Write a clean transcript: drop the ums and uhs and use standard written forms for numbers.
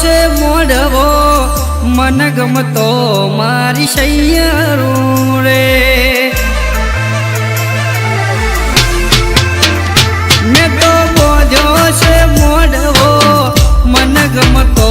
છે મોઢવો મન ગમતો મારી સૈયરું રે મેં તો બોધ્યો છે મોઢવો મન ગમતો